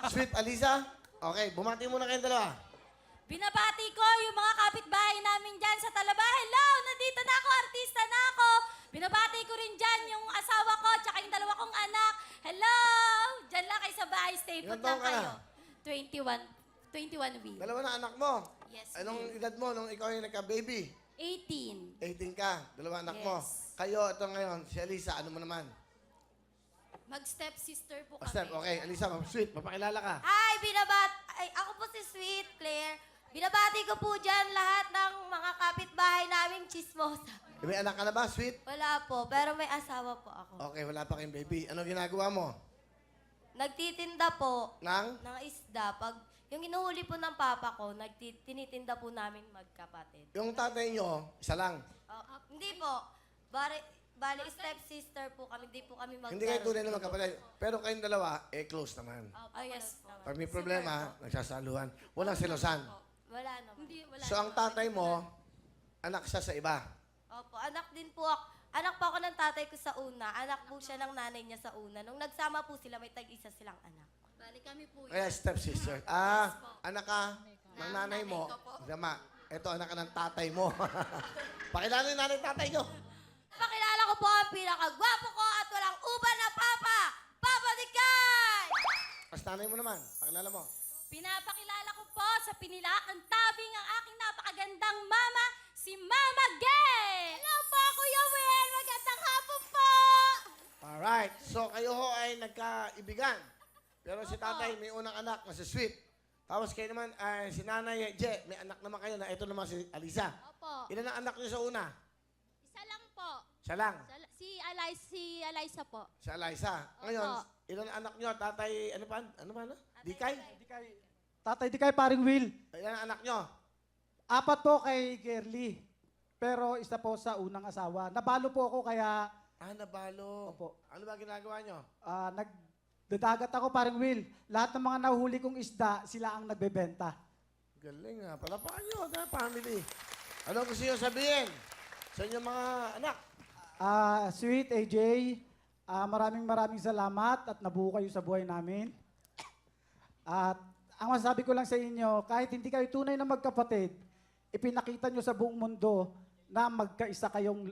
Sweet Alisa? Okay, bumati muna kayong dalawa. Binabati ko yung mga kapitbahay namin dyan sa Talaba. Hello! Nandito na ako, artista na ako. Binabati ko rin dyan yung asawa ko, tsaka yung dalawa kong anak. Hello! Dyan lang kayo sa bahay, stay Ilan put taon lang ka na? kayo. 21 weeks. Dalawa na anak mo. Yes, Anong Will. edad mo nung ikaw yung nagka-baby? 18. 18 ka. Dalawa anak mo. Yes. Kayo, ito ngayon, si Alisa, ano mo naman? Mag-step sister po kami. Step, okay. Alisa, sweet, mapakilala ka. Ay, ako po si Sweet Claire. Binabati ko po dyan lahat ng mga kapitbahay naming chismosa. May anak ka na ba, sweet? Wala po, pero may asawa po ako. Okay, wala pa kayong baby. Ano ginagawa mo? Nagtitinda po Nang? ng isda. Pag yung inuhuli po ng papa ko, tinitinda po namin magkapatid. Yung tatay nyo, isa lang. Hindi po. Bali, step-sister po kami. Hindi po kami Hindi kayo tunay na magkapatid. Pero kayong dalawa, close naman. Yes po. Pag may problema, nagsasaluhan. Walang silosan. Wala naman. Hindi, wala. So, ang tatay mo, anak siya sa iba. Opo, anak din po ako. Anak po ako ng tatay ko sa una. Anak po siya ng nanay niya sa una. Nung nagsama po sila, may tag-isa silang anak. Bali kami po Kaya stepsister. Anak ka ng nanay mo. Dama. Ito, anak ka ng tatay mo. Pakilala yung nanay tatay nyo. Pakilala ko po ang pinakagwapo ko at walang uban na papa! Papa Dikay! Tapos nanay mo naman. Pakilala mo. Pinapakilala ko po sa pinilakang tabing ang aking napakagandang mama, si Mama Gay! Hello po, Kuya Will! Magandang hapon po! Alright. So, kayo ho ay nagkaibigan. Pero si tatay may unang anak na si Sweet. Tapos kayo naman, si nanay Je, may anak naman kayo na ito naman si Alisa. Opo. Ilan ang anak niyo sa una? Isa lang po. Siya lang. Si Eliza po. Si Alisa. Ngayon, ilan ang anak niyo? Tatay, ano pa? Ano ba? Ano? Dikay? Tatay di kay paring Will. Ilan ang anak niyo? 4 po kay Gerly. Pero isa po sa unang asawa. Nabalo po ako kaya Nabalo. Opo. Ano ba ginagawa niyo? nagdadagat ako paring Will. Lahat ng mga nahuhuli kong isda, sila ang nagbebenta. Galing nga. Palapakan niyo. Family. Ano gusto niyo sabihin sa inyong mga anak? Sweet AJ, maraming salamat at nabuo kayo sa buhay namin. At ang masasabi ko lang sa inyo, kahit hindi kayo tunay na magkapatid, ipinakita nyo sa buong mundo na magkaisa kayong,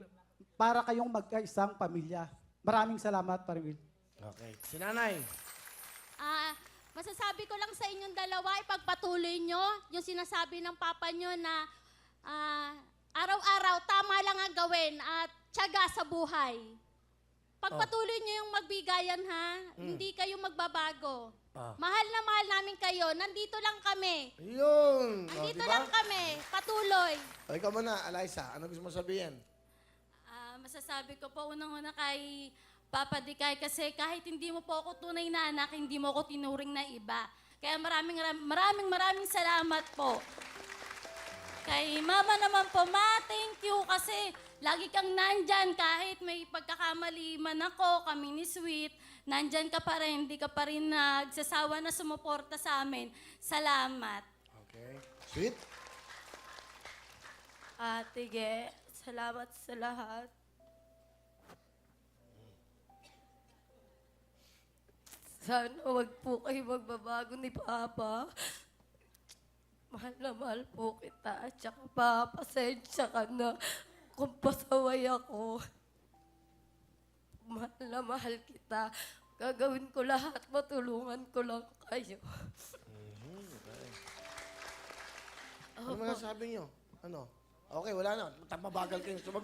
para kayong magkaisang pamilya. Maraming salamat, paring Will. Okay. Si nanay. Masasabi ko lang sa inyong dalawa, ipagpatuloy nyo yung sinasabi ng papa nyo na araw-araw tama lang ang gawin at tiyaga sa buhay. Pagpatuloy nyo yung magbigayan, ha? Hindi kayo magbabago. Mahal na mahal namin kayo. Nandito lang kami. Ayun. Nandito diba? lang kami. Patuloy. O, ikaw muna, Eliza. Ano gusto mo sabihin? Masasabi ko po unang-una kay Papa Dikay kasi kahit hindi mo po ako tunay na anak, hindi mo ako tinuring na iba. Kaya maraming salamat po. Kay Mama naman po, thank you kasi lagi kang nandyan kahit may pagkakamali man ako, kami ni Sweet, nandyan ka pa rin, hindi ka pa rin nagsasawa na sumuporta sa amin. Salamat. Okay. Sweet? Ate Ge, salamat sa lahat. Sana wag po kayo magbabago ni Papa. Mahal na mahal po kita. At saka pasensya ka na kung pasaway ako. Mahal na mahal kita. Gagawin ko lahat. Matulungan ko lang kayo. Ano mga sabi niyo? Ano? Okay, wala na. Mabagal kayo.